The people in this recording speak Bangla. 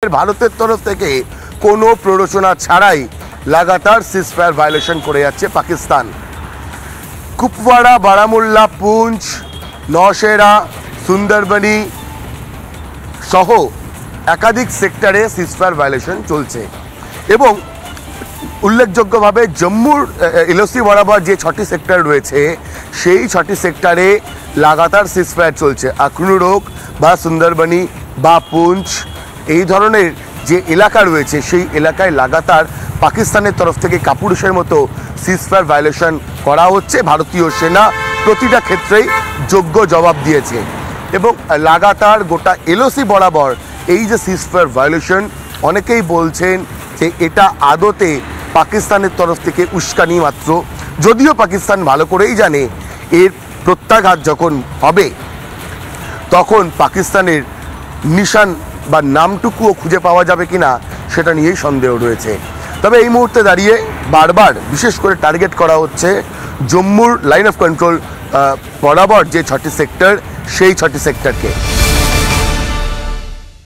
ভারতের তরফ থেকে কোনো প্ররোচনা ছাড়াই লাগাতার সিজফায়ার ভায়োলেশন করে যাচ্ছে পাকিস্তান। কুপওয়াড়া, বারামুল্লা, পুঞ্চ, নওশেরা, সুন্দরবনি সহ একাধিক সেক্টরে সিজফায়ার ভায়োলেশন চলছে এবং উল্লেখযোগ্যভাবে জম্মুর এলওসি বরাবর যে 6টি সেক্টর রয়েছে সেই 6টি সেক্টরে লাগাতার সিজফায়ার চলছে। আখনুর হোক বা সুন্দরবনি বা পুঞ্চ, এই ধরনের যে এলাকা রয়েছে সেই এলাকায় লাগাতার পাকিস্তানের তরফ থেকে কাপুরুষের মতো সিজফায়ার ভায়োলেশন করা হচ্ছে। ভারতীয় সেনা প্রতিটা ক্ষেত্রেই যোগ্য জবাব দিয়েছে এবং লাগাতার গোটা এলওসি বরাবর এই যে সিজফায়ার ভায়োলেশন, অনেকেই বলছেন যে এটা আদতে পাকিস্তানের তরফ থেকে উস্কানি মাত্র, যদিও পাকিস্তান ভালো করেই জানে এর প্রত্যাঘাত যখন হবে তখন পাকিস্তানের নিশান বা নামটুকুও খুঁজে পাওয়া যাবে কিনা সেটা নিয়েই সন্দেহ রয়েছে। তবে এই মুহূর্তে দাঁড়িয়ে বারবার বিশেষ করে টার্গেট করা হচ্ছে জম্মুর লাইন অফ কন্ট্রোল বরাবর যে 6টি সেক্টর সেই 6টি সেক্টরকে।